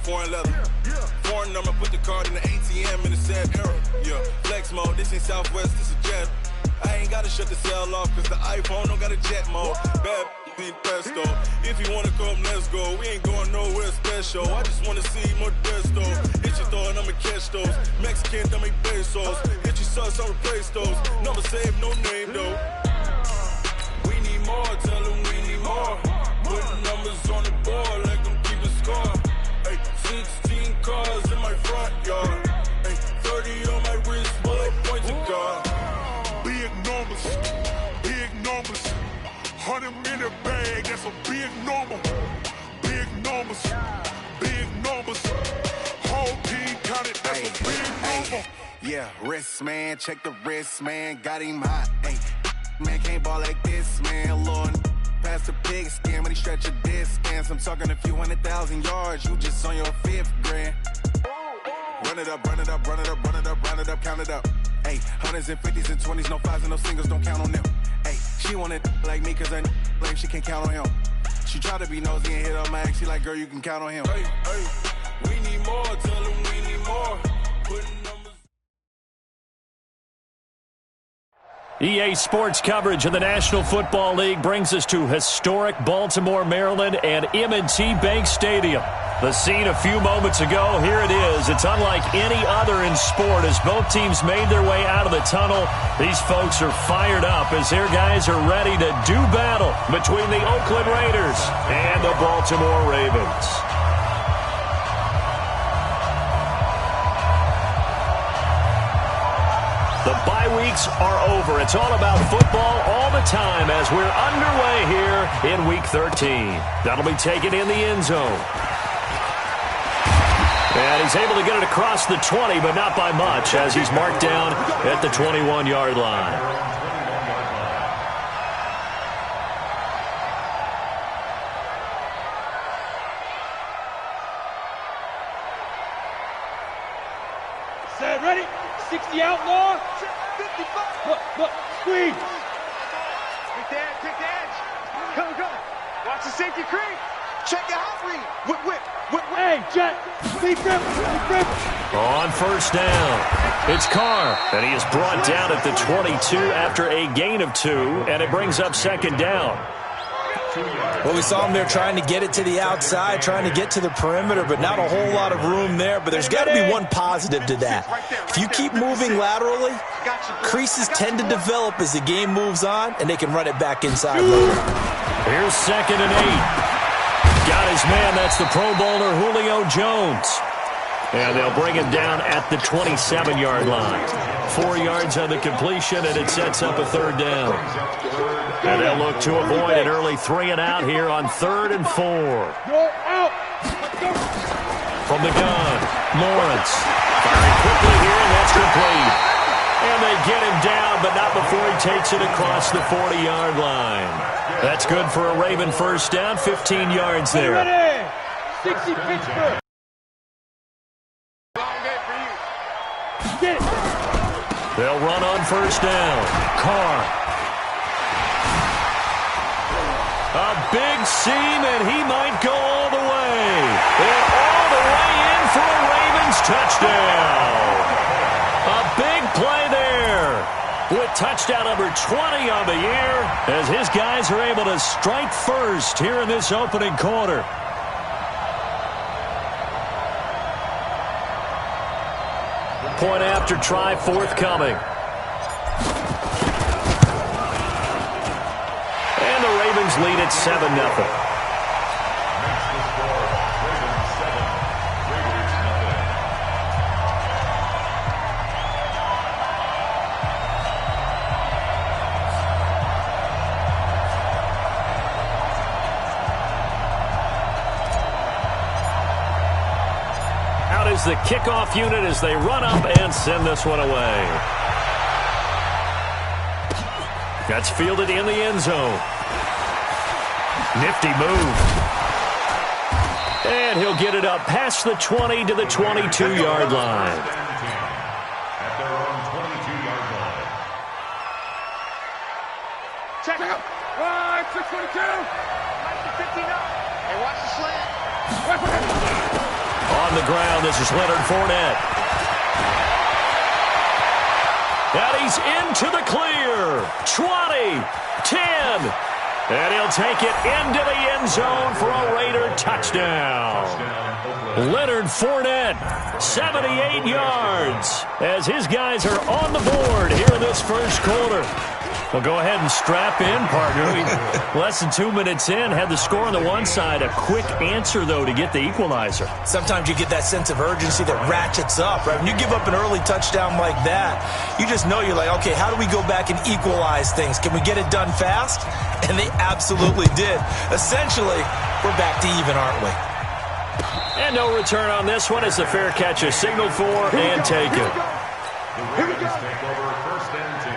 foreign leather. Foreign number, put the card in the ATM in the sad era. Yeah, flex mode, this ain't Southwest, this is jet. I ain't gotta shut the cell off, cause the iPhone don't got a jet mode. Bad need pesto. If you wanna come, let's go. We ain't going nowhere special. I just wanna see more desto. Hit your throw and I'ma catch those. Mexican, don't make pesos. Hit your sauce, I'll replace those. Never save no name though. We need more, tell them we need more. Putting numbers on the board, let them keep a score. Ay, 16 cars in my front yard. Ay, 30 on my wrist, bullet points of God. Big numbers, big numbers. 100 in a bag, that's a big number. Big numbers, big numbers. Whole team counted, that's a big number. Yeah, wrist man, check the wrist man, got him hot. Ay, man can't ball like this, man. Lord, past the pig skin when he stretch a distance. I'm talking a few 100,000 yards, you just on your 5th grand. Run it up, run it up, run it up, run it up, run it up, count it up. Ay, 100s and 50s and 20s, no 5s and no singles, don't count on them. Ay, she wanted like me cause I blame she can't count on him. She tried to be nosy and hit on my ex, she like, girl, you can count on him. Hey, hey, we need more, tell them we need more. Putting numbers. EA Sports coverage of the National Football League brings us to historic Baltimore, Maryland, and M&T Bank Stadium. The scene a few moments ago, here it is. It's unlike any other in sport as both teams made their way out of the tunnel. These folks are fired up as their guys are ready to do battle between the Oakland Raiders and the Baltimore Ravens. The bye weeks are over. It's all about football all the time as we're underway here in Week 13. That'll be taken in the end zone. And he's able to get it across the 20, but not by much as he's marked down at the 21-yard line. Set, ready? 60 outlaw. 55. Look, squeeze. Take the edge. Go. Watch the safety creep. Check your hot read. Whip. Hey, Jet. Lead grip. On first down, it's Carr, and he is brought down at the 22 after a gain of 2, and it brings up second down. Well, we saw him there trying to get it to the outside, trying to get to the perimeter, but not a whole lot of room there. But there's got to be one positive to that. If you keep moving laterally, creases tend to develop as the game moves on, and they can run it back inside later. Here's 2nd and 8. Got his man. That's the Pro Bowler Julio Jones. And they'll bring him down at the 27-yard line. 4 yards on the completion, and it sets up a third down. And they'll look to avoid an early 3-and-out here on 3rd and 4. From the gun, Lawrence. Firing quickly here, and that's complete. And they get him down, but not before he takes it across the 40-yard line. That's good for a Raven first down, 15 yards there. Ready? 60 Pittsburgh. Get it. They'll run on first down. Carr. A big seam, and he might go all the way. And all the way in for a Ravens touchdown. A big play there with touchdown number 20 on the year as his guys are able to strike first here in this opening quarter. Point after try forthcoming. And the Ravens lead at 7-0. Is the kickoff unit as they run up and send this one away. That's fielded in the end zone. Nifty move. And he'll get it up past the 20 to the 22-yard line. At their own 22-yard line. Check out. 622. 59. Hey, watch the slant. on the ground. This is Leonard Fournette. And he's into the clear. 20, 10. And he'll take it into the end zone for a Raider touchdown. Leonard Fournette, 78 yards, as his guys are on the board here in this first quarter. Well, go ahead and strap in, partner. Less than 2 minutes in, had the score on the one side. A quick answer, though, to get the equalizer. Sometimes you get that sense of urgency that ratchets up, right? When you give up an early touchdown like that, you just know you're like, okay, how do we go back and equalize things? Can we get it done fast? And they absolutely did. Essentially, we're back to even, aren't we? And no return on this one as the fair catch is signaled for and taken. The Raiders take over 1st and 10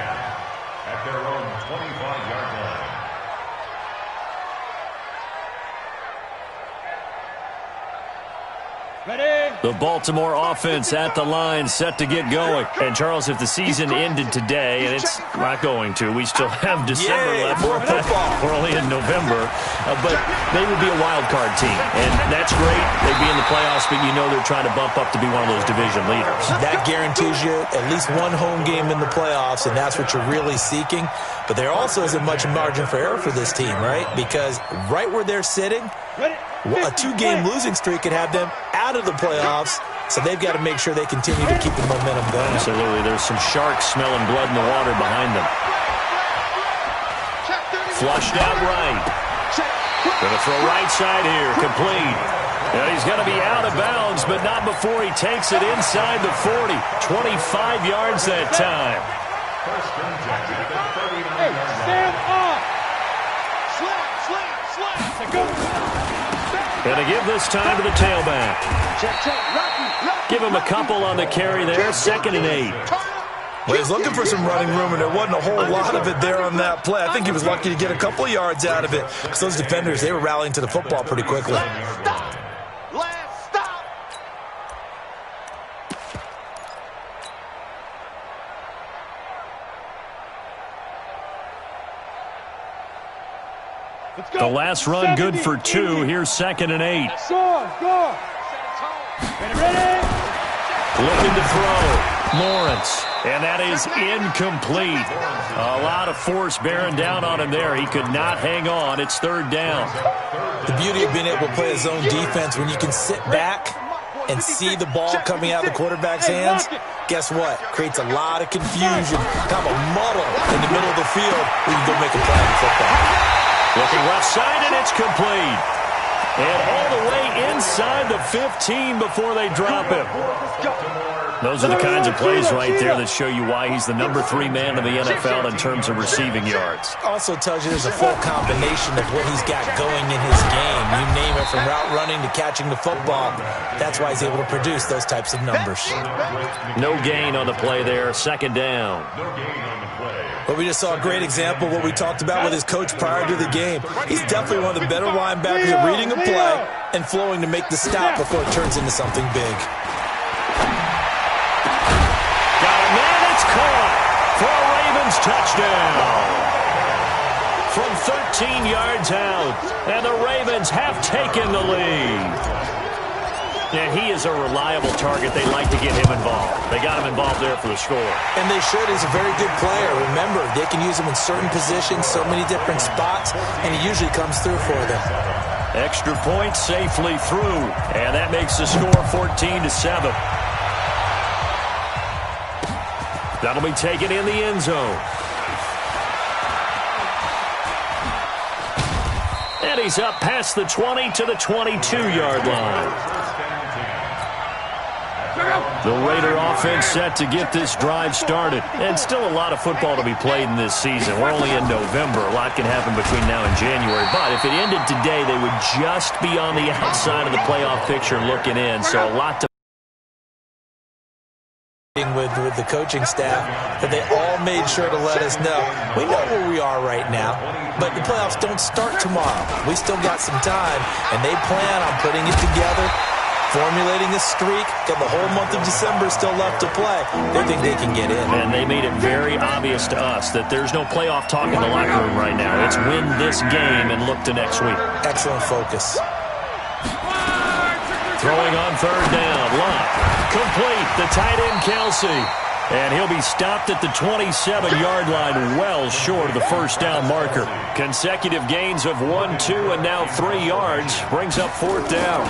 at their own 25-yard line. Ready? The Baltimore offense at the line, set to get going. And, Charles, if the season ended today, and it's not going to, we still have December left. More football. We're only in November. But they would be a wild card team. And that's great. They'd be in the playoffs, but you know they're trying to bump up to be one of those division leaders. That guarantees you at least one home game in the playoffs, and that's what you're really seeking. But there also isn't much margin for error for this team, right? Because right where they're sitting, a 2-game losing streak could have them out of the playoffs, so they've got to make sure they continue to keep the momentum going. Absolutely. There's some sharks smelling blood in the water behind them. Flushed out right. Going to throw right side here. Complete. And he's going to be out of bounds, but not before he takes it inside the 40. 25 yards that time. Hey, stand up! Slap! Go! And to give this time to the tailback. Give him a couple on the carry there. 2nd and 8. Well, he's looking for some running room, and there wasn't a whole lot of it there on that play. I think he was lucky to get a couple of yards out of it, because those defenders, they were rallying to the football pretty quickly. Stop! The last run good for 2. Here's 2nd and 8. Go! Ready? Looking to throw. Lawrence. And that is incomplete. A lot of force bearing down on him there. He could not hang on. It's 3rd down. The beauty of being able to play a zone defense, when you can sit back and see the ball coming out of the quarterback's hands, guess what? Creates a lot of confusion, kind of a muddle in the middle of the field where you can go make a play in football. Looking left side, and it's complete. And all the way inside the 15 before they drop him. Those are the kinds of plays right there that show you why he's the number 3 man in the NFL in terms of receiving yards. Also tells you there's a full combination of what he's got going in his game. You name it, from route running to catching the football. That's why he's able to produce those types of numbers. No gain on the play there. 2nd down. But we just saw a great example of what we talked about with his coach prior to the game. He's definitely one of the better linebackers at reading a play and flowing to make the stop before it turns into something big. Got a man, it's caught for a Ravens touchdown. From 13 yards out, and the Ravens have taken the lead. Yeah, he is a reliable target. They like to get him involved. They got him involved there for the score. And they should. He's a very good player. Remember, they can use him in certain positions, so many different spots, and he usually comes through for them. Extra point safely through, and that makes the score 14-7. That'll be taken in the end zone. And he's up past the 20 to the 22-yard line. The Raider offense set to get this drive started. And still a lot of football to be played in this season. We're only in November. A lot can happen between now and January. But if it ended today, they would just be on the outside of the playoff picture looking in. So a lot to with the coaching staff, that they all made sure to let us know. We know where we are right now, but the playoffs don't start tomorrow. We still got some time, and they plan on putting it together, formulating a streak. Got the whole month of December still left to play. They think they can get in. And they made it very obvious to us that there's no playoff talk in the locker room right now. It's win this game and look to next week. Excellent focus. Throwing on third down. Lott. Complete. The tight end, Kelsey. And he'll be stopped at the 27-yard line, well short of the first down marker. Consecutive gains of 1, 2, and now 3 yards brings up fourth down.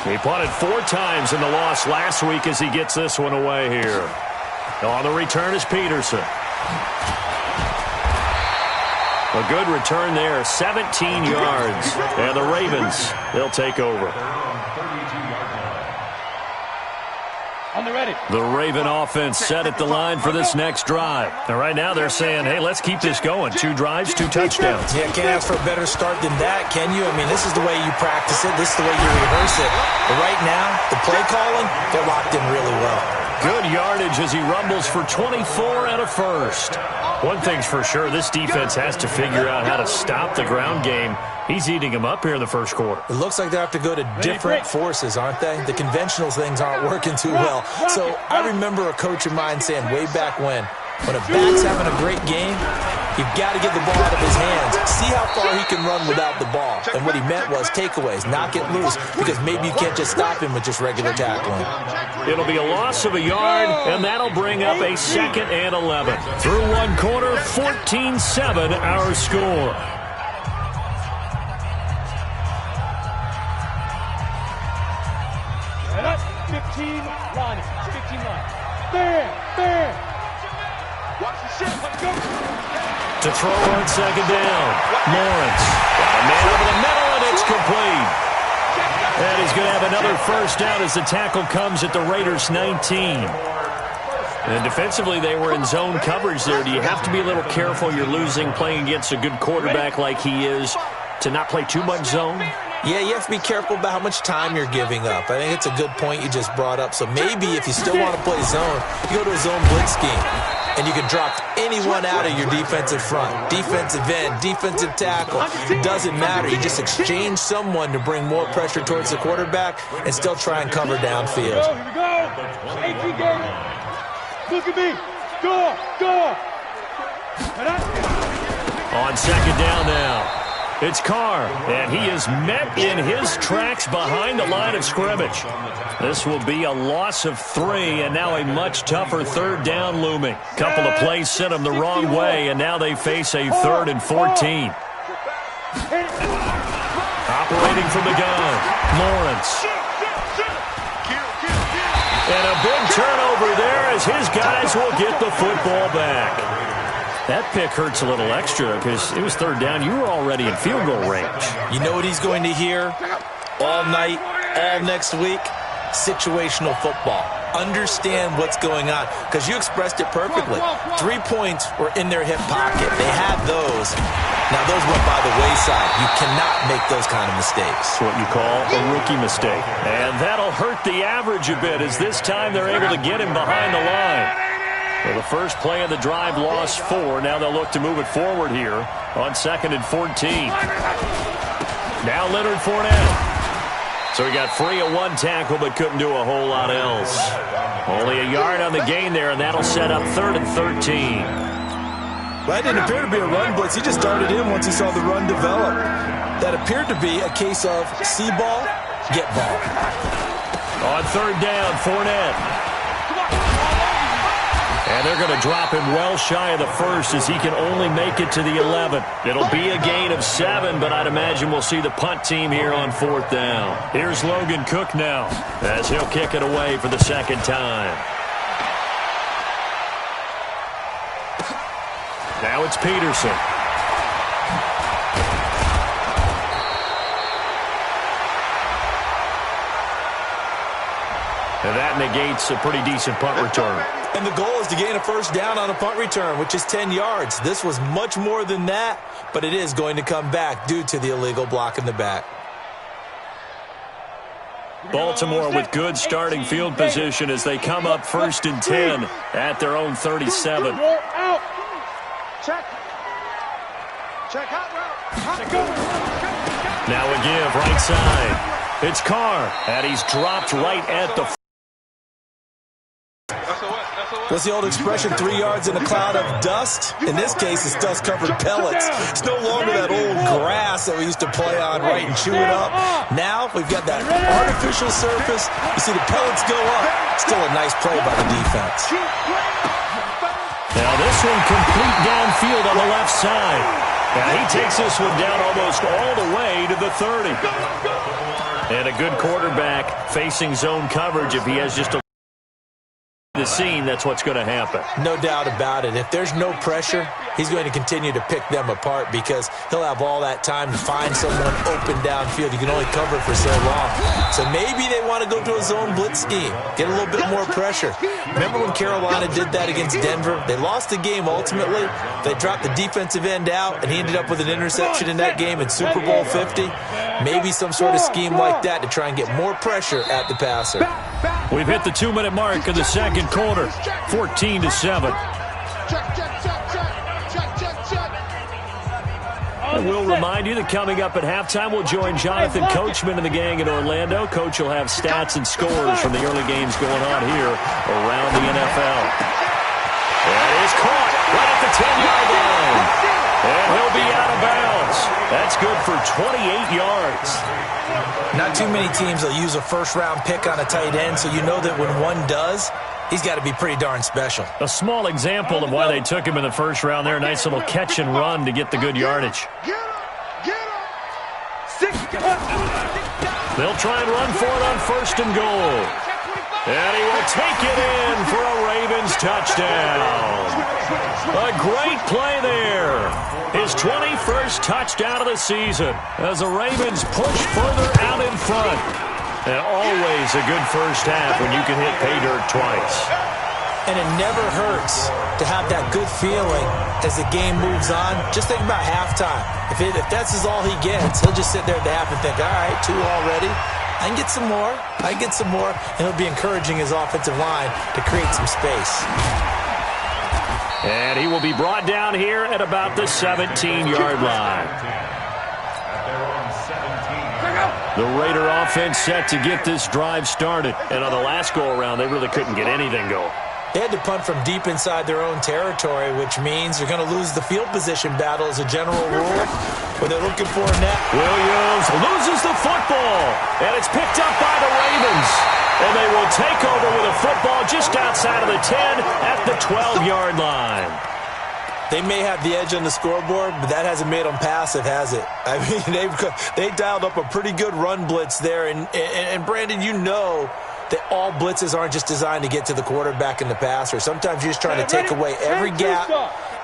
He punted 4 times in the loss last week as he gets this one away here. On the return is Peterson. A good return there, 17 yards. And the Ravens, they'll take over. On the ready. The Raven offense set at the line for this next drive. And right now they're saying, hey, let's keep this going. 2 drives, 2 touchdowns. Yeah, can't ask for a better start than that, can you? I mean, this is the way you practice it. This is the way you rehearse it. But right now, the play calling, they're locked in really well. Good yardage as he rumbles for 24 and a first. One thing's for sure, this defense has to figure out how to stop the ground game. He's eating them up here in the first quarter. It looks like they have to go to different forces, aren't they? The conventional things aren't working too well. So I remember a coach of mine saying way back when a back's having a great game, you've got to get the ball out of his hands. See how far he can run without the ball. And what he meant was takeaways, knock it loose, because maybe you can't just stop him with just regular tackling. It'll be a loss of a yard, and that'll bring up a 2nd and 11. Through one quarter, 14-7 our score. And up, 15 line. 15 line. There. Watch the shit. Let's go. To throw on 2nd down. Lawrence. Got a man over the middle, and it's complete. And he's going to have another first down as the tackle comes at the Raiders' 19. And defensively, they were in zone coverage there. Do you have to be a little careful? You're losing playing against a good quarterback like he is to not play too much zone? Yeah, you have to be careful about how much time you're giving up. I think it's a good point you just brought up. So maybe if you still want to play zone, you go to a zone blitz scheme. And you can drop anyone out of your defensive front. Defensive end, defensive tackle. It doesn't matter. You just exchange someone to bring more pressure towards the quarterback and still try and cover downfield. Here we go. 18 game. Look at me. Go. And on 2nd down now. It's Carr, and he is met in his tracks behind the line of scrimmage. This will be a loss of 3, and now a much tougher 3rd down looming. Couple of plays sent them the wrong way, and now they face a 3rd and 14. Operating from the gun, Lawrence. And a big turnover there as his guys will get the football back. That pick hurts a little extra because it was 3rd down. You were already in field goal range. You know what he's going to hear all night, all next week? Situational football. Understand what's going on, because you expressed it perfectly. 3 points were in their hip pocket. They had those. Now, those went by the wayside. You cannot make those kind of mistakes. It's what you call a rookie mistake. And that'll hurt the average a bit as this time they're able to get him behind the line. Well, the first play of the drive lost 4. Now they'll look to move it forward here on 2nd and 14. Now Leonard Fournette. So he got free of 1 tackle but couldn't do a whole lot else. Only a yard on the gain there, and that'll set up 3rd and 13. Well, that didn't appear to be a run blitz. He just darted in once he saw the run develop. That appeared to be a case of see ball, get ball. On 3rd down, Fournette. And they're going to drop him well shy of the 1st as he can only make it to the 11. It'll be a gain of 7, but I'd imagine we'll see the punt team here on 4th down. Here's Logan Cook now as he'll kick it away for the 2nd time. Now it's Peterson. And that negates a pretty decent punt return. And the goal is to gain a first down on a punt return, which is 10 yards. This was much more than that, but it is going to come back due to the illegal block in the back. Baltimore with good starting field position as they come up 1st and 10 at their own 37. Out. Check out route. Now a give right side. It's Carr, and he's dropped right at the... SOS. What's the old expression, 3 yards in a cloud of dust? In this case, it's dust-covered pellets. It's no longer that old grass that we used to play on, right, and chew it up. Now we've got that artificial surface. You see the pellets go up. Still a nice play by the defense. Now this one complete downfield on the left side. Now he takes this one down almost all the way to the 30. And a good quarterback facing zone coverage. If he has just a the scene, that's what's going to happen. No doubt about it. If there's no pressure, he's going to continue to pick them apart because he'll have all that time to find someone open downfield. You can only cover for so long. So maybe they want to go to a zone blitz scheme, get a little bit more pressure. Remember when Carolina did that against Denver? They lost the game ultimately. They dropped the defensive end out, and he ended up with an interception in that game in Super Bowl 50. Maybe some sort of scheme like that to try and get more pressure at the passer. We've hit the 2-minute mark of the second quarter, 14-7. And we'll remind you that coming up at halftime, we'll join Jonathan Coachman and the gang in Orlando. Coach will have stats and scores from the early games going on here around the NFL. That is caught right at the 10-yard line. And he'll be out of bounds. That's good for 28 yards. Not too many teams will use a first-round pick on a tight end, so you know that when one does, he's got to be pretty darn special. A small example of why they took him in the first round there. Nice little catch and run to get the good yardage. They'll try and run for it on 1st and goal. And he will take it in for a Ravens touchdown. A great play there. His 21st touchdown of the season as the Ravens push further out in front. And always a good first half when you can hit pay dirt twice. And it never hurts to have that good feeling as the game moves on. Just think about halftime. If that's all he gets, he'll just sit there at the half and think, all right, 2 already. I can get some more. I can get some more. And he'll be encouraging his offensive line to create some space. And he will be brought down here at about the 17-yard line. The Raider offense set to get this drive started. And on the last go-around, they really couldn't get anything going. They had to punt from deep inside their own territory, which means they're going to lose the field position battle as a general rule. When they're looking for a net. Williams loses the football, and it's picked up by the Ravens. And they will take over with a football just outside of the 10 at the 12-yard line. They may have the edge on the scoreboard, but that hasn't made them passive, has it? I mean, they dialed up a pretty good run blitz there. And Brandon, you know that all blitzes aren't just designed to get to the quarterback and the passer. Sometimes you're just trying to take away every gap,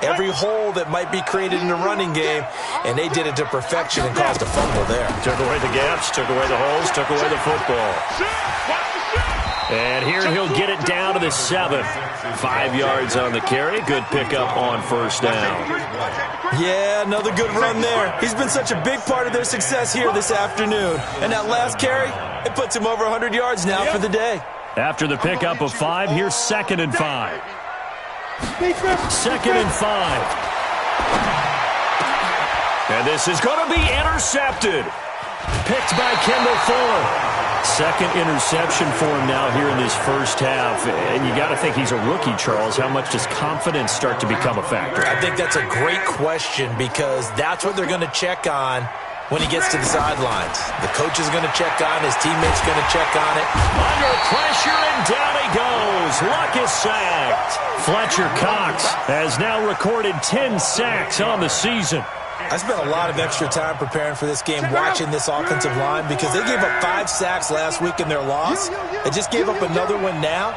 every hole that might be created in the running game, and they did it to perfection and caused a fumble there. Took away the gaps, took away the holes, took away the football. And here he'll get it down to the 7. 5 yards on the carry. Good pickup on 1st down. Yeah, another good run there. He's been such a big part of their success here this afternoon. And that last carry, it puts him over 100 yards now for the day. After the pickup of 5, here's 2nd and 5. 2nd and 5. And this is going to be intercepted. Picked by Kendall Fuller. 2nd interception for him now here in this first half. And you got to think he's a rookie, Charles. How much does confidence start to become a factor? I think that's a great question because that's what they're going to check on when he gets to the sidelines. The coach is going to check on, his teammates going to check on it. Under pressure, and down he goes. Luck is sacked. Fletcher Cox has now recorded 10 sacks on the season. I spent a lot of extra time preparing for this game watching this offensive line because they gave up 5 sacks last week in their loss. They just gave up another one now.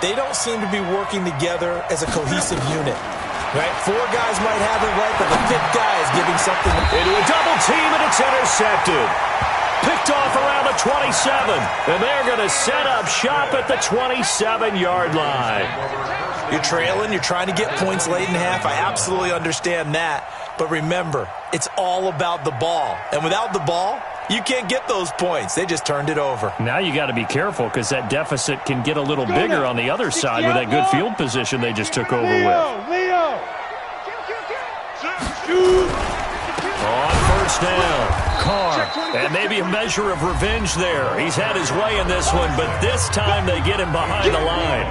They don't seem to be working together as a cohesive unit. Right? 4 guys might have it right, but the 5th guy is giving something. Into a double team, and it's intercepted. Picked off around the 27. And they're going to set up shop at the 27-yard line. You're trailing. You're trying to get points late in half. I absolutely understand that. But remember, it's all about the ball. And without the ball, you can't get those points. They just turned it over. Now you got to be careful because that deficit can get a little bigger on the other side with that good field position they just took over with. On 1st down, Carr. And maybe a measure of revenge there. He's had his way in this one, but this time they get him behind the line.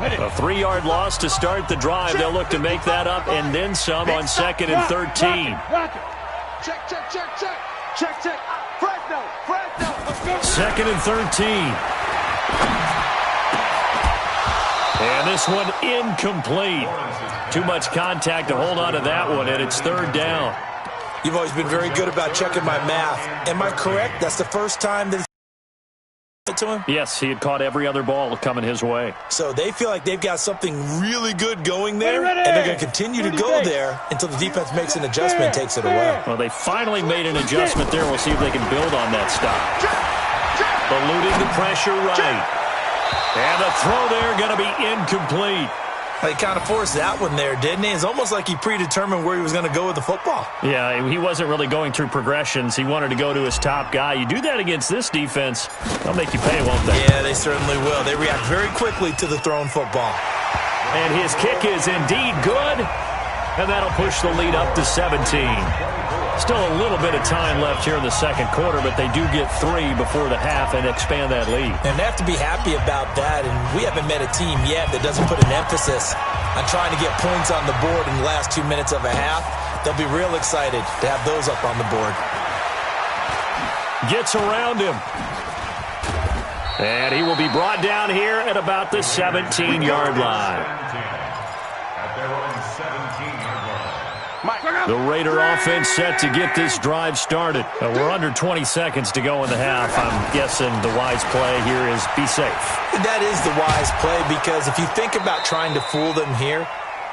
A 3-yard loss to start the drive. They'll look to make that up and then some on 2nd and 13. Check, check, check, check. Check, check. Fresno. 2nd and 13. And this one incomplete. Too much contact to hold on to that one, and it's 3rd down. You've always been very good about checking my math. Am I correct? That's the first time that it's to him? Yes, he had caught every other ball coming his way. So they feel like they've got something really good going there, and they're going to continue to go there until the defense makes an adjustment and takes it away. Well, they finally made an adjustment there. We'll see if they can build on that stop. Eluding the pressure right. And the throw there going to be incomplete. He kind of forced that one there, didn't he? It's almost like he predetermined where he was going to go with the football. Yeah, he wasn't really going through progressions. He wanted to go to his top guy. You do that against this defense, they'll make you pay, won't they? Yeah, they certainly will. They react very quickly to the thrown football. And his kick is indeed good. And that'll push the lead up to 17. Still a little bit of time left here in the second quarter, but they do get 3 before the half and expand that lead. And they have to be happy about that, and we haven't met a team yet that doesn't put an emphasis on trying to get points on the board in the last 2 minutes of a half. They'll be real excited to have those up on the board. Gets around him. And he will be brought down here at about the 17-yard line. The Raider offense set to get this drive started. We're under 20 seconds to go in the half. I'm guessing the wise play here is be safe. That is the wise play, because if you think about trying to fool them here,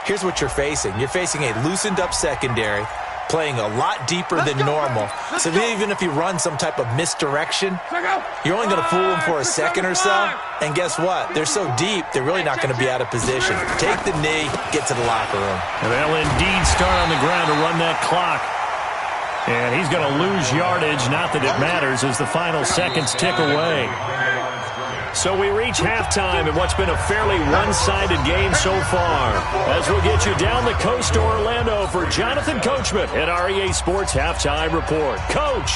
here's what you're facing. You're facing a loosened-up secondary, playing a lot deeper than normal. So even if you run some type of misdirection, you're only going to fool them for a second or so. And guess what? They're so deep, they're really not going to be out of position. Take the knee, get to the locker room. And they'll indeed start on the ground to run that clock. And he's going to lose yardage. Not that it matters as the final seconds tick away. So we reach halftime in what's been a fairly one-sided game so far. As we'll get you down the coast to Orlando for Jonathan Coachman at our EA Sports Halftime Report. Coach!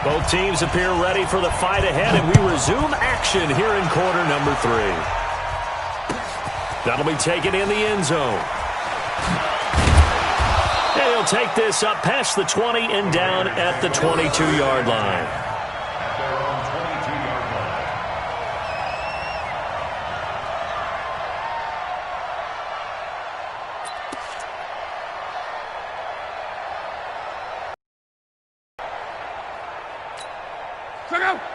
Both teams appear ready for the fight ahead, and we resume action here in quarter number 3. That'll be taken in the end zone. He'll take this up past the 20 and down at the 22-yard line.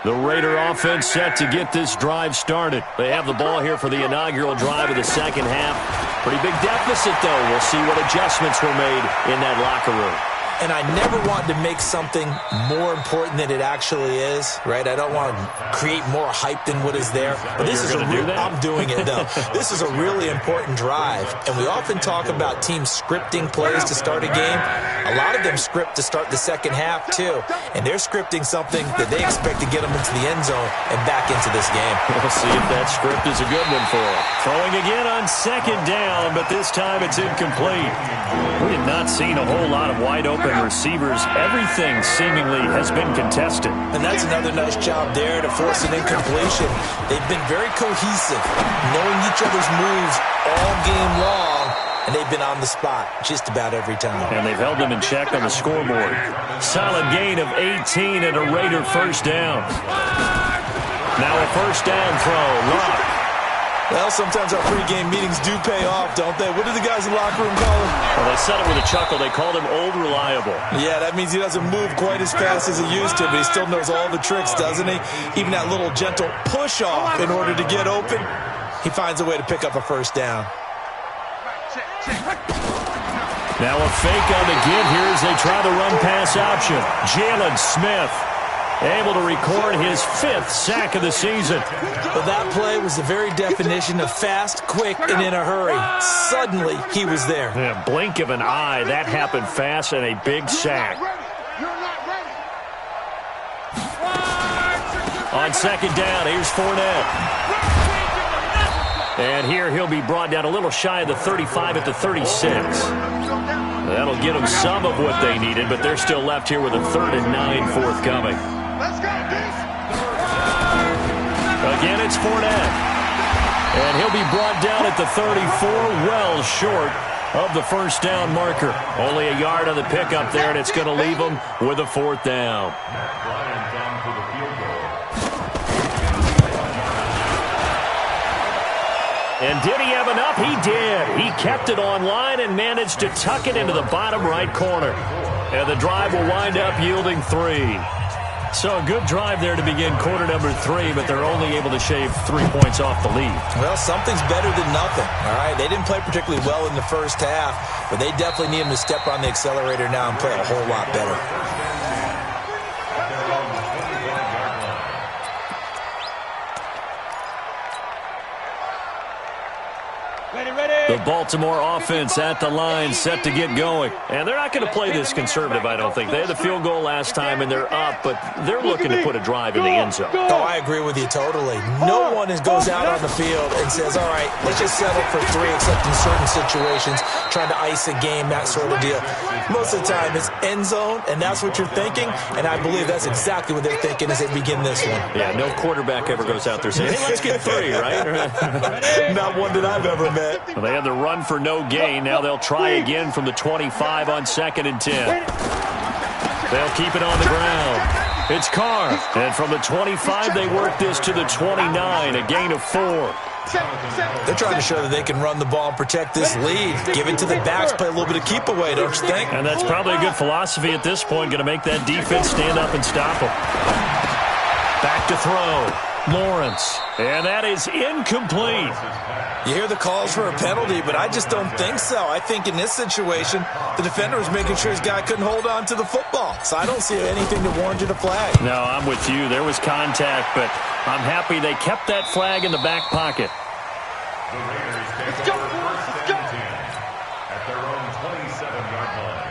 The Raider offense set to get this drive started. They have the ball here for the inaugural drive of the second half. Pretty big deficit, though. We'll see what adjustments were made in that locker room. And I never want to make something more important than it actually is, right? I don't want to create more hype than what is there. But this is I'm doing it, though. This is a really important drive. And we often talk about teams scripting plays to start a game. A lot of them script to start the second half, too. And they're scripting something that they expect to get them into the end zone and back into this game. We'll see if that script is a good one for them. Throwing again on second down, but this time it's incomplete. We have not seen a whole lot of wide open receivers. Everything seemingly has been contested. And that's another nice job there to force an incompletion. They've been very cohesive, knowing each other's moves all game long, and they've been on the spot just about every time. And they've held them in check on the scoreboard. Solid gain of 18 and a Raider first down. Now a first down throw. Luck. Well, sometimes our pregame meetings do pay off, don't they? What do the guys in the locker room call him? Well, they said it with a chuckle. They called him Old Reliable. Yeah, that means he doesn't move quite as fast as he used to, but he still knows all the tricks, doesn't he? Even that little gentle push-off in order to get open, he finds a way to pick up a first down. Now a fake on the give here as they try the run-pass option. Jalen Smith able to record his 5th sack of the season. But that play was the very definition of fast, quick, and in a hurry. Suddenly, he was there. Yeah, blink of an eye. That happened fast and a big sack. On second down, here's Fournette. And here he'll be brought down a little shy of the 35 at the 36. That'll get them some of what they needed, but they're still left here with a 3rd and 9 forthcoming. Let's go, Again, it's Fournette. And he'll be brought down at the 34, well short of the first down marker. Only a yard on the pickup there, and it's going to leave him with a 4th down. And did he have enough? He did. He kept it online and managed to tuck it into the bottom right corner. And the drive will wind up yielding 3. So a good drive there to begin quarter number 3, but they're only able to shave 3 points off the lead. Well, something's better than nothing, all right? They didn't play particularly well in the first half, but they definitely need him to step on the accelerator now and play a whole lot better. The Baltimore offense at the line, set to get going. And they're not going to play this conservative, I don't think. They had the field goal last time, and they're up, but they're looking to put a drive in the end zone. Oh, I agree with you totally. No one goes out on the field and says, all right, let's just settle for 3, except in certain situations, trying to ice a game, that sort of deal. Most of the time, it's end zone, and that's what you're thinking, and I believe that's exactly what they're thinking as they begin this one. Yeah, no quarterback ever goes out there saying, hey, let's get 3, right? Not one that I've ever met. Well, they had the run for no gain. Now they'll try again from the 25 on 2nd and 10. They'll keep it on the ground. It's Carr. And from the 25, they work this to the 29, a gain of 4. They're trying to show that they can run the ball and protect this lead. Give it to the backs, play a little bit of keep away, don't you think? And that's probably a good philosophy at this point, going to make that defense stand up and stop them. Back to throw. Lawrence. And that is incomplete. You hear the calls for a penalty, but I just don't think so. I think in this situation, the defender was making sure his guy couldn't hold on to the football. So I don't see anything to warrant a flag. No, I'm with you. There was contact, but I'm happy they kept that flag in the back pocket. Let's go. At their own 27-yard line.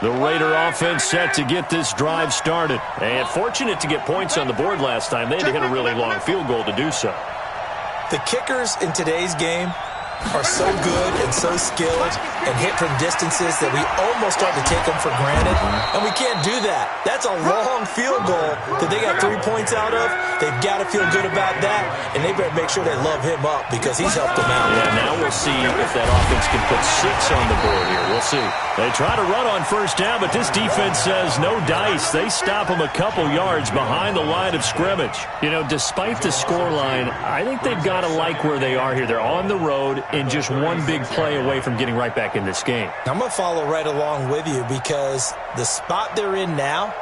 The Raider offense set to get this drive started. And fortunate to get points on the board last time. They had to hit a really long field goal to do so. The kickers in today's game are so good and so skilled and hit from distances that we almost start to take them for granted. And we can't do that. That's a long field goal that they got 3 points out of. They've got to feel good about that, and they better make sure they love him up because he's helped them out. Yeah, now we'll see if that offense can put 6 on the board here. We'll see. They try to run on first down, but this defense says no dice. They stop them a couple yards behind the line of scrimmage. You know, despite the scoreline, I think they've got to like where they are here. They're on the road and just one big play away from getting right back in this game. I'm going to follow right along with you because the spot they're in now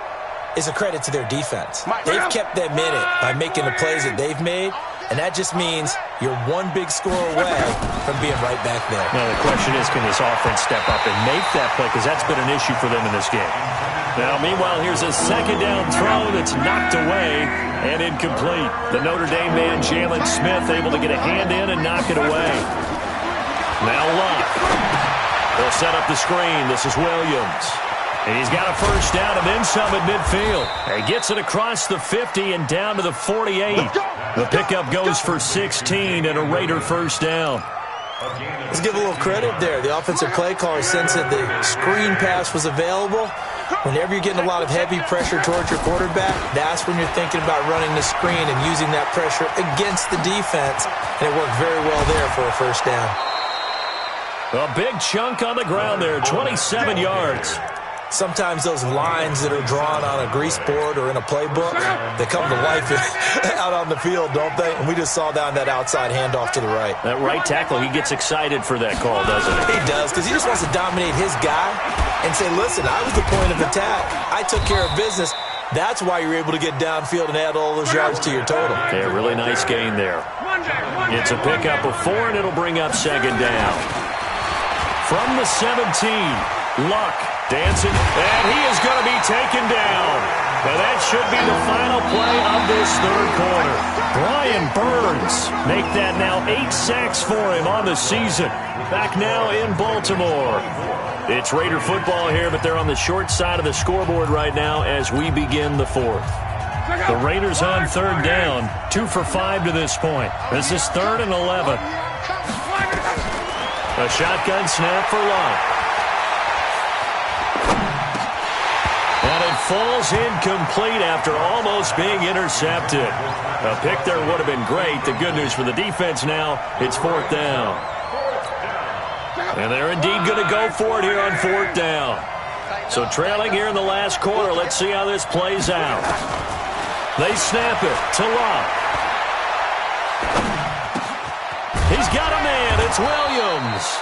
is a credit to their defense. They've kept them in it by making the plays that they've made, and that just means you're one big score away from being right back there. Now, the question is, can this offense step up and make that play? Because that's been an issue for them in this game. Now, meanwhile, here's a second down throw that's knocked away and incomplete. The Notre Dame man, Jalen Smith, able to get a hand in and knock it away. Now Luck. They'll set up the screen. This is Williams. And he's got a first down and then some at midfield. He gets it across the 50 and down to the 48. The pickup goes for 16 and a Raider first down. Let's give a little credit there. The offensive play caller sensed that the screen pass was available. Whenever you're getting a lot of heavy pressure towards your quarterback, that's when you're thinking about running the screen and using that pressure against the defense. And it worked very well there for a first down. A big chunk on the ground there, 27 yards. Sometimes those lines that are drawn on a grease board or in a playbook, they come to life out on the field, don't they? And we just saw down that outside handoff to the right. That right tackle, he gets excited for that call, doesn't he? He does, because he just wants to dominate his guy and say, listen, I was the point of attack. I took care of business. That's why you're able to get downfield and add all those yards to your total. Yeah, really nice gain there. It's a pickup of 4, and it'll bring up second down. From the 17, Luck. Dancing, and he is going to be taken down. And that should be the final play of this third quarter. Brian Burns make that now 8 sacks for him on the season. Back now in Baltimore. It's Raider football here, but they're on the short side of the scoreboard right now as we begin the fourth. The Raiders on third down, 2 for 5 to this point. This is 3rd and 11. A shotgun snap for Luck. And it falls incomplete after almost being intercepted. A pick there would have been great. The good news for the defense now, it's 4th down. And they're indeed going to go for it here on 4th down. So trailing here in the last quarter, let's see how this plays out. They snap it to Love. He's got a man. It's Williams.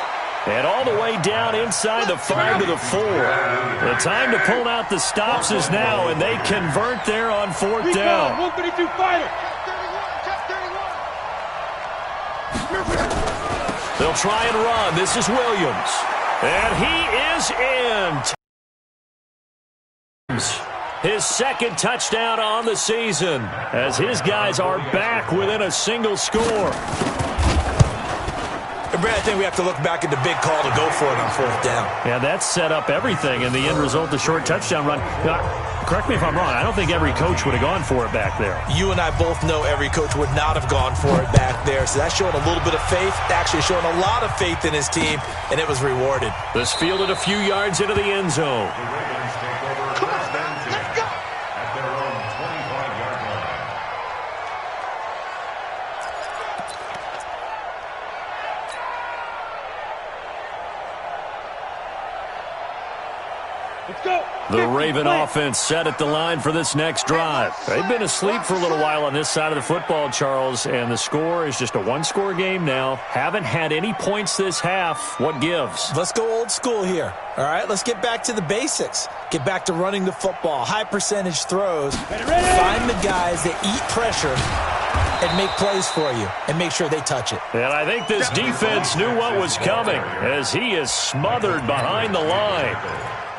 And all the way down inside the 5 to the 4. The time to pull out the stops is now, and they convert there on 4th down. 132 fighter. They'll try and run. This is Williams. And he is in. His second touchdown on the season as his guys are back within a single score. Brad, I think we have to look back at the big call to go for it on 4th down. Yeah, that set up everything, and the end result, the short touchdown run. Now, correct me if I'm wrong. I don't think every coach would have gone for it back there. You and I both know every coach would not have gone for it back there, so that's showing a little bit of faith, actually showing a lot of faith in his team, and it was rewarded. This fielded a few yards into the end zone. The Raven offense set at the line for this next drive. They've been asleep for a little while on this side of the football, Charles, and the score is just a one-score game now. Haven't had any points this half. What gives? Let's go old school here. All right, let's get back to the basics. Get back to running the football, high percentage throws. Find the guys that eat pressure and make plays for you and make sure they touch it. And I think this defense knew what was coming as he is smothered behind the line.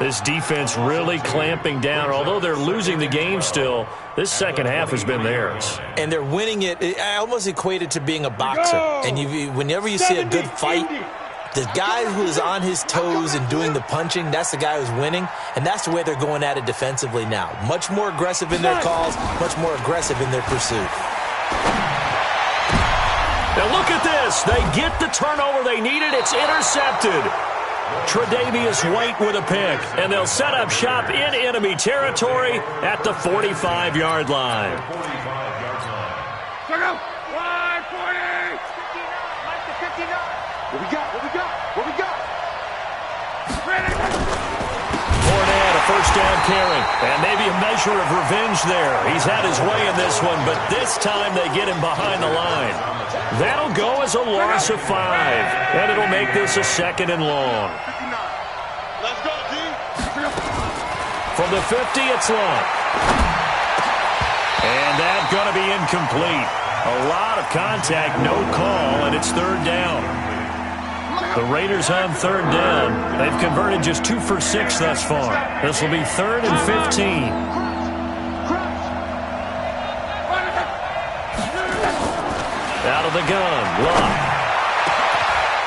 This defense really clamping down. Although they're losing the game still, this second half has been theirs. And they're winning it. I almost equate it to being a boxer. And whenever you see a good fight, the guy who is on his toes and doing the punching, that's the guy who's winning. And that's the way they're going at it defensively now. Much more aggressive in their calls, much more aggressive in their pursuit. Now look at this. They get the turnover they needed. It's intercepted. Tre'Davious White with a pick, and they'll set up shop in enemy territory at the 45-yard line. Check out. 140. 59. What we got? What we got? Fournette, a first down carry, and maybe a measure of revenge there. He's had his way in this one, but this time they get him behind the line. That'll go as a loss of 5, and it'll make this a 2nd and long. Let's go, D. From the 50, it's long. And that's going to be incomplete. A lot of contact, no call, and it's 3rd down. The Raiders on 3rd down. They've converted just 2 for 6 thus far. This will be 3rd and 15. Out of the gun, Love.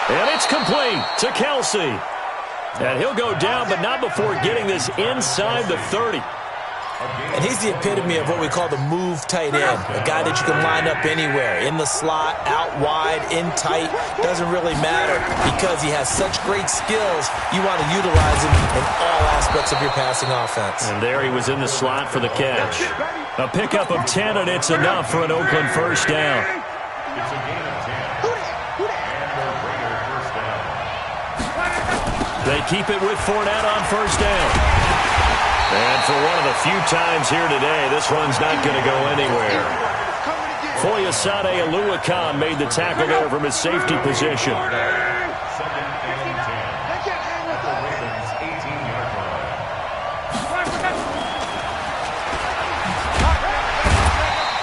And it's complete to Kelsey. And he'll go down, but not before getting this inside the 30. And he's the epitome of what we call the move tight end. A guy that you can line up anywhere. In the slot, out wide, in tight. Doesn't really matter because he has such great skills. You want to utilize him in all aspects of your passing offense. And there he was in the slot for the catch. A pickup of 10, and it's enough for an Oakland first down. It's a gain of 10. And the Raider first down. They keep it with Fournette on first down. And for one of the few times here today, this one's not going to go anywhere. Foyesade Oluwakan made the tackle there from his safety position. 2nd and 10. At the Ravens' 18-yard line.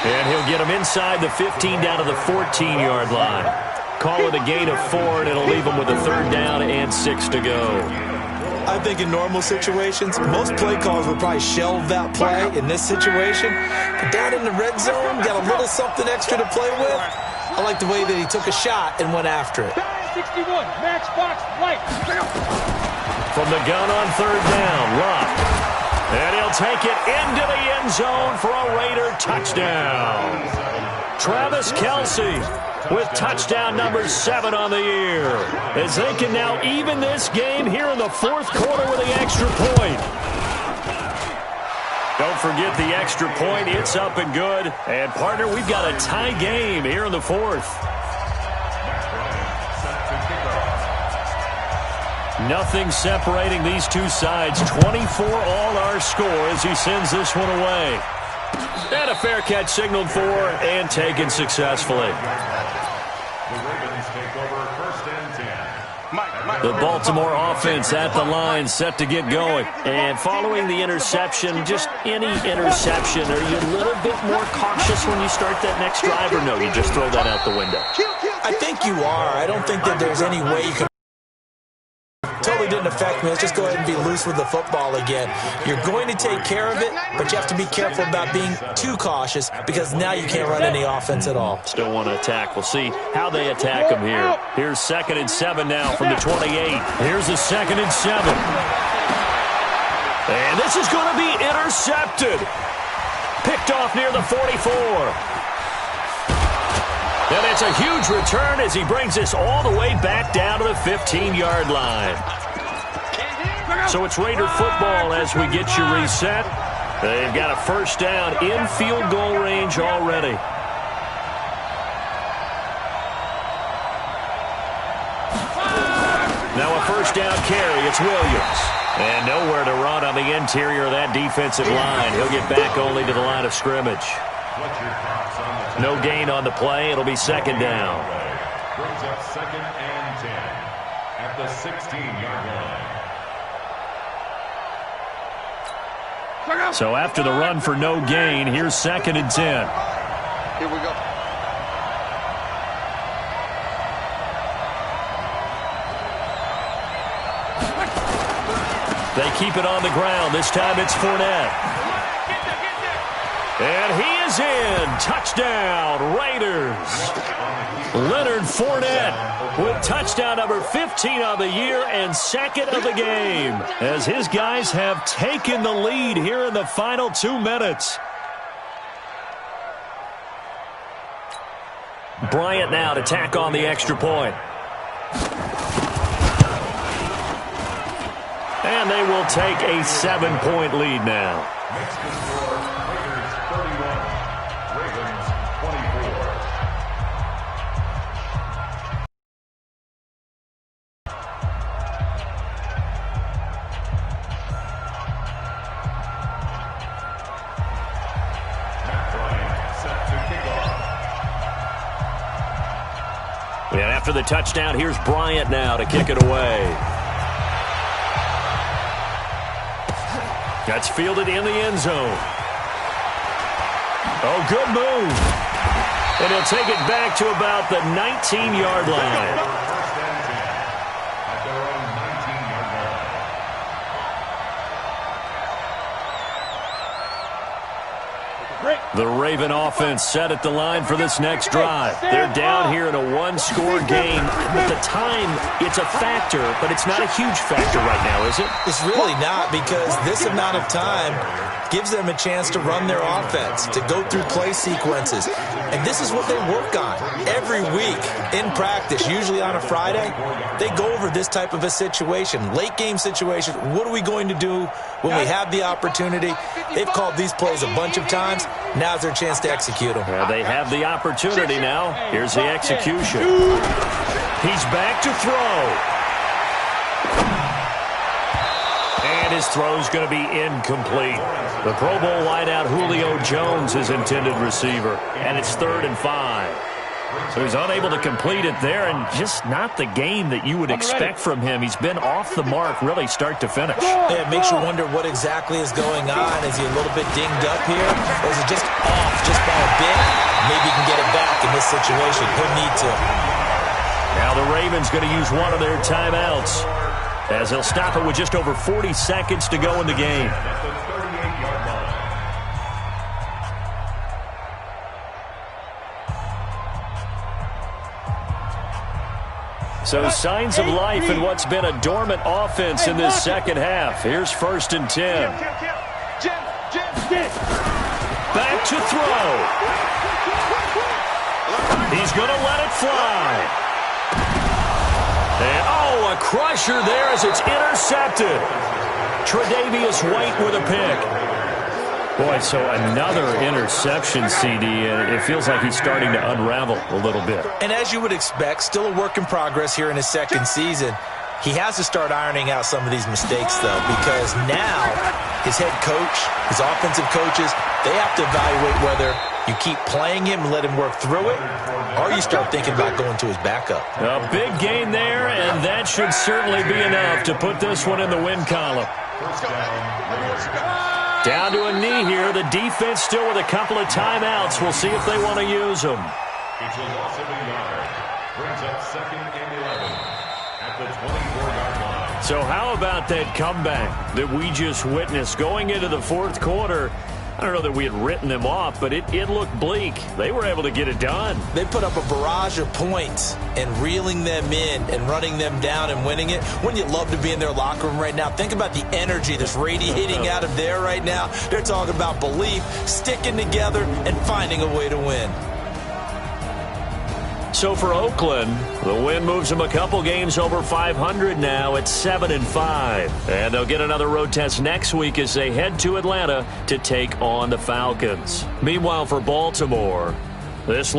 And he'll get him inside the 15 down to the 14-yard line. Call it a gain of 4, and it'll leave him with a 3rd down and 6 to go. I think in normal situations, most play calls would probably shelve that play in this situation. But down in the red zone, got a little something extra to play with. I like the way that he took a shot and went after it. 61, matchbox, white. From the gun on 3rd down, Love. And he'll take it into the end zone for a Raider touchdown. Travis Kelce with touchdown number 7 on the year, as they can now even this game here in the 4th quarter with the extra point. forget the extra point. It's up and good. And, partner, we've got a tie game here in the fourth. Nothing separating these two sides. 24 all our score as he sends this one away. And a fair catch signaled for and taken successfully. The Ravens take over first and 10. The Baltimore offense at the line, set to get going. And following the interception, just any interception, are you a little bit more cautious when you start that next drive, or no, you just throw that out the window? I think you are. I don't think that there's any way you can. Totally didn't affect me. Let's just go ahead and be loose with the football again. You're going to take care of it, but you have to be careful about being too cautious because now you can't run any offense at all. Still want to attack. We'll see how they attack them here. Here's 2nd and 7 now from the 28. Here's a 2nd and 7. And this is going to be intercepted. Picked off near the 44. And it's a huge return as he brings this all the way back down to the 15-yard line. So it's Raider football as we get you reset. They've got a first down in field goal range already. Now a first down carry. It's Williams. And nowhere to run on the interior of that defensive line. He'll get back only to the line of scrimmage. No gain on the play. It'll be 2nd down. Brings up 2nd and 10 at the 16-yard line. So after the run for no gain, here's 2nd and 10. Here we go. They keep it on the ground. This time it's Fournette. And he is in. Touchdown, Raiders. Leonard Fournette with touchdown number 15 of the year and 2nd of the game as his guys have taken the lead here in the final 2 minutes. Bryant now to tack on the extra point. And they will take a 7-point lead now. Next to score, Raiders 31, Ravens 24. Matt Bryant set to kick off. And after the touchdown, here's Bryant now to kick it away. That's fielded in the end zone. Oh, good move. And he'll take it back to about the 19-yard line. First and 10 at their own 19-yard line. The Raven offense set at the line for this next drive. They're down here in a one-score game. At the time, it's a factor, but it's not a huge factor right now, is it? It's really not, because this amount of time gives them a chance to run their offense, to go through play sequences. And this is what they work on every week in practice, usually on a Friday. They go over this type of a situation, late game situation. What are we going to do when we have the opportunity? They've called these plays a bunch of times. Now's their chance to execute them. Well, they have the opportunity now. Here's the execution. He's back to throw. And his throw's going to be incomplete. The Pro Bowl wideout Julio Jones is intended receiver. And it's 3rd and 5. So he's unable to complete it there, and just not the game that you would expect from him. He's been off the mark really start to finish. Yeah, it makes you wonder what exactly is going on. Is he a little bit dinged up here? Or is it just off just by a bit? Maybe he can get it back in this situation. He'll need to. Now the Ravens going to use one of their timeouts as they'll stop it with just over 40 seconds to go in the game. So signs of life in what's been a dormant offense in this second half. Here's 1st and 10. Back to throw. He's going to let it fly. And, oh, a crusher there as it's intercepted. Tre'Davious White with a pick. Boy, so another interception, CD, and it feels like he's starting to unravel a little bit. And as you would expect, still a work in progress here in his second season. He has to start ironing out some of these mistakes, though, because now his head coach, his offensive coaches, they have to evaluate whether you keep playing him and let him work through it, or you start thinking about going to his backup. A big gain there, and that should certainly be enough to put this one in the win column. Down to a knee here. The defense still with a couple of timeouts. We'll see if they want to use them. It's a loss of a yard. Brings up 2nd and 11 at the 24-yard line. So how about that comeback that we just witnessed going into the fourth quarter? I don't know that we had written them off, but it looked bleak. They were able to get it done. They put up a barrage of points and reeling them in and running them down and winning it. Wouldn't you love to be in their locker room right now? Think about the energy that's radiating out of there right now. They're talking about belief, sticking together, and finding a way to win. So for Oakland, the win moves them a couple games over 500 now at 7-5. And they'll get another road test next week as they head to Atlanta to take on the Falcons. Meanwhile, for Baltimore, this